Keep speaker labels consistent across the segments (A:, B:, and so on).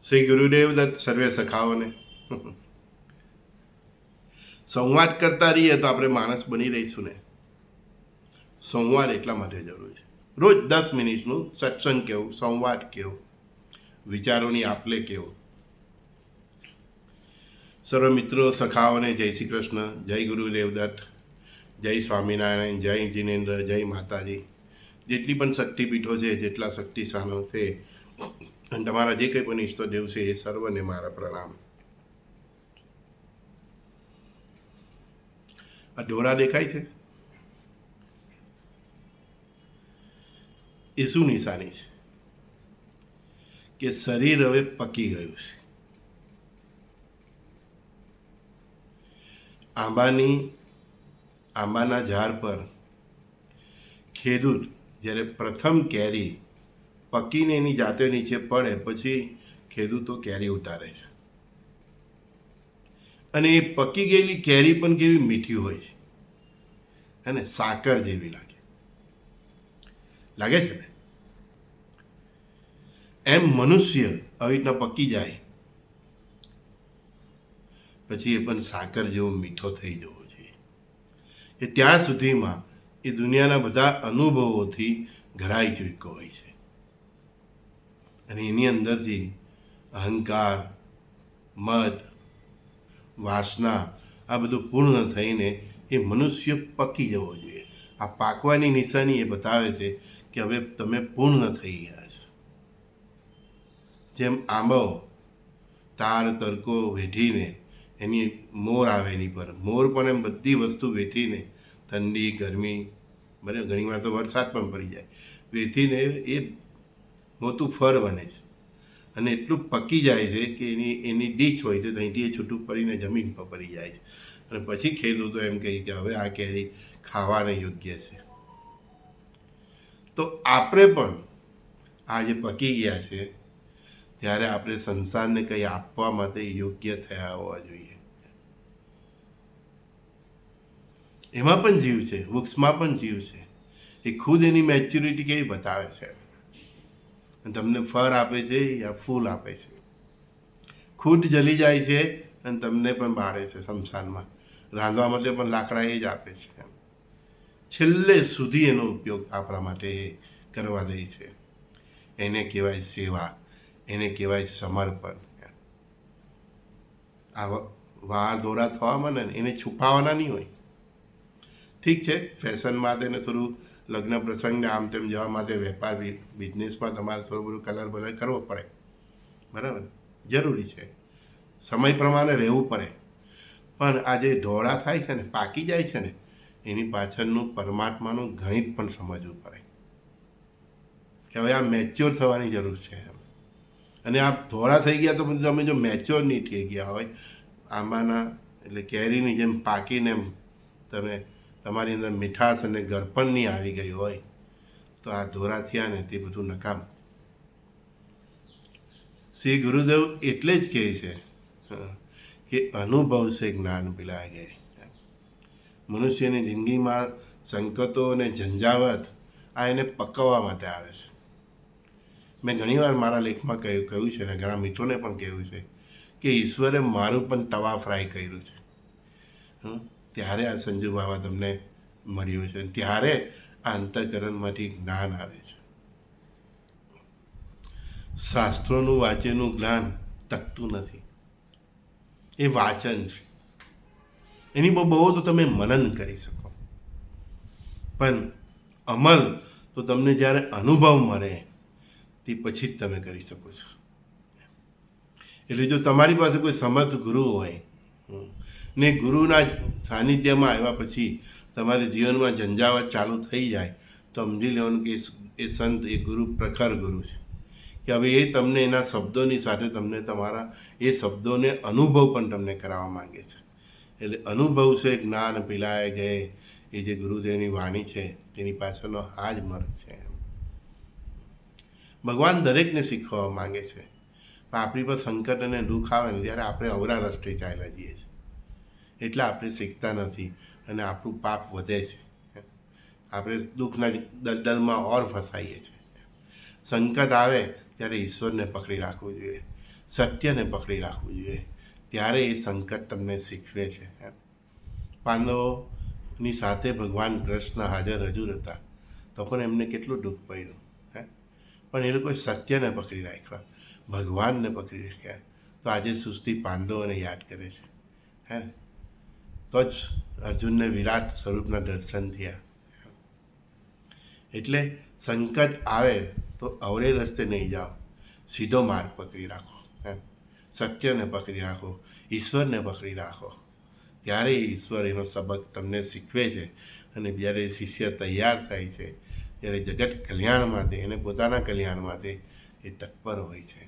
A: શ્રી ગુરુદેવ દત્ત સર્વે સખાઓને સંવાદ કરતા રહીએ તો આપણે માણસ બની રહીશું ને. સંવાદ એટલા માટે જરૂર છે. રોજ 10 મિનિટનું સત્સંગ કેવું, સંવાદ કેવું, વિચારોની આપલે કેવું. સર્વ મિત્રો સખાઓને જય શ્રી કૃષ્ણ, જય ગુરુદેવ દત્ત, જય સ્વામિનારાયણ, જય જિનેન્દ્ર, જય માતાજી. જેટલી પણ શક્તિપીઠો છે, જેટલા શક્તિ સ્થાનો છે અને તમારા જે કંઈ પણ ઈષ્ટદેવ છે એ સર્વને મારા પ્રણામ. આ ઢોરા દેખાય છે એ શું નિશાની છે? કે શરીર હવે પકી ગયું છે. આંબાના ઝાડ પર ખેડૂત જ્યારે પ્રથમ કેરી પકીને એની જાતે નીચે પડે પછી ખેડૂતો કેરી ઉતારે છે. અને એ પકી ગયેલી કેરી પણ કેવી મીઠી હોય છે, હે ને, સાકર જેવી લાગે છે ને. એમ મનુષ્ય આવી રીતના પકી જાય પછી એ પણ સાકર જેવો મીઠો થઈ જવો જોઈએ. એ ત્યાં સુધીમાં એ દુનિયાના બધા અનુભવોથી ઘડાઈ ચૂક્યો હોય છે અને એની અંદરથી અહંકાર, મદ, વાસના આ બધું પૂર્ણ થઈને એ મનુષ્ય પકી જવો જોઈએ. આ પાકવાની નિશાની એ બતાવે છે કે હવે તમે પૂર્ણ થઈ ગયા છો. જેમ આંબો તાર તડકો વેઠીને એની મોર આવે એની પર, મોર પણ એમ બધી વસ્તુ વેઠીને ઠંડી ગરમી બરાબર, ઘણીવાર તો વરસાદ પણ પડી જાય, વેચીને એ મોટું ફળ બને છે અને એટલું પકી જાય છે કે એની ડીચ હોય તો ત્યાંથી એ છૂટું પડીને જમીન પર પડી જાય છે. અને પછી ખેડૂતો એમ કહે કે હવે આ કેરી ખાવાને યોગ્ય છે. તો આપણે પણ આ જે પકી ગયા છે ત્યારે આપણે સંસારને કંઈ આપવા માટે યોગ્ય થયા હોવા જોઈએ. એમાં પણ જીવ છે, વૃક્ષમાં પણ જીવ છે. એ ખુદ એની મેચ્યુરિટી કેવી બતાવે છે, અને તમને ફળ આપે છે યા ફૂલ આપે છે. ખુદ જલી જાય છે અને તમને પણ બાળે છે. શમશાનમાં રાંધવા માટે પણ લાકડા એ જ આપે છે. છેલ્લે સુધી એનો ઉપયોગ આપણા માટે કરવા દે છે. એને કહેવાય સેવા, એને કહેવાય સમર્પણ. આ વાર દોરા થવામાં ને એને છુપાવવાના નહીં હોય. ઠીક છે, ફેશન માટે ને થોડું લગ્ન પ્રસંગને આમ તેમ જવા માટે વેપાર બિઝનેસમાં તમારે થોડું બધું કલર બલર કરવો પડે, બરાબર, જરૂરી છે. સમય પ્રમાણે રહેવું પડે. પણ આ જે ઢોળા થાય છે ને, પાકી જાય છે ને, એની પાછળનું પરમાત્માનું ગણિત પણ સમજવું પડે કે હવે આ મેચ્યોર થવાની જરૂર છે. અને આ ધોળા થઈ ગયા તો તમે જો મેચ્યોર નહીં થઈ ગયા હોય, આંબાના એટલે કેરીની જેમ પાકીને એમ તમે તમારી અંદર મીઠાશ અને ગળપણ નહીં આવી ગઈ હોય તો આ ધોરા થયા ને તે બધું નકામ. શ્રી ગુરુદેવ એટલે જ કહે છે કે અનુભવ છે જ્ઞાન પિલાય ગયે. મનુષ્યની જિંદગીમાં સંકટો અને ઝંઝાવત આ એને પકવવા માટે આવે છે. મેં ઘણીવાર મારા લેખમાં કહ્યું છે ને ઘણા મિત્રોને પણ કહ્યું છે કે ઈશ્વરે મારું પણ તવા ફ્રાય કર્યું છે. ત્યારે આ સંજુ બાબા તમને મળ્યું છે, ત્યારે આ અંતઃકરણમાંથી જ્ઞાન આવે છે. શાસ્ત્રોનું વાંચેલું જ્ઞાન ટકતું નથી, એ વાંચન છે. એની બહુ તો તમે મનન કરી શકો, પણ અમલ તો તમને જ્યારે અનુભવ મળે તે પછી જ તમે કરી શકો છો. એટલે જો તમારી પાસે કોઈ સમર્થ ગુરુ હોય ને ગુરુના સાનિધ્યમાં આવ્યા પછી તમારે જીવનમાં ઝંઝાવટ ચાલુ થઈ જાય તો સમજી લેવાનું કે એ સંત, એ ગુરુ પ્રખર ગુરુ છે. કે હવે એ તમને એના શબ્દોની સાથે તમને તમારા એ શબ્દોને અનુભવ પણ તમને કરાવવા માંગે છે. એટલે અનુભવ છે જ્ઞાન પિલાય ગયે, એ જે ગુરુદેવની વાણી છે તેની પાછળનો આ જ મર્મ છે. ભગવાન દરેકને શીખવા માંગે છે, પણ આપણી પર સંકટ અને દુઃખ આવે ને ત્યારે આપણે અવરા રસ્તે ચાલ્યા જઈએ છીએ. એટલે આપણે શીખતા નથી અને આપણું પાપ વધે છે. આપણે દુઃખના દલદલમાં ઓર ફસાઈએ છીએ. સંકટ આવે ત્યારે ઈશ્વરને પકડી રાખવું જોઈએ. સત્યને પકડી રાખવું જોઈએ. ત્યારે એ સંકટ તમને શીખવે છે. પાંડવોની સાથે ભગવાન કૃષ્ણ હાજર હજુર હતા, તો પણ એમને કેટલું દુઃખ પડ્યું. પણ એ લોકોએ સત્યને પકડી રાખ્યા, ભગવાનને પકડી રાખ્યા, તો આજે સુસ્તી પાંડવોને યાદ કરે છે. તો જ અર્જુનને વિરાટ સ્વરૂપના દર્શન થયા. એટલે સંકટ આવે તો અવળે રસ્તે નહીં જાઓ, સીધો માર્ગ પકડી રાખો. સત્યને પકડી રાખો, ઈશ્વરને પકડી રાખો. ત્યારે ઈશ્વર એનો સબક તમને શીખવે છે. અને જ્યારે શિષ્ય તૈયાર થાય છે, ત્યારે જગત કલ્યાણ માટે એને પોતાના કલ્યાણ માટે એ તત્પર હોય છે.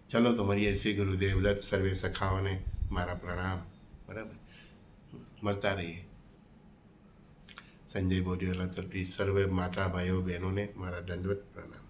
A: ચલો તો મળીએ. શ્રી ગુરુદેવ દત્ત. સર્વે સખાઓને મારા પ્રણામ. બરાબર, મળતા રહીએ. સંજય બોરીવાલા તરફથી સર્વે માતા ભાઈઓ બહેનોને મારા દંડવત પ્રણામ.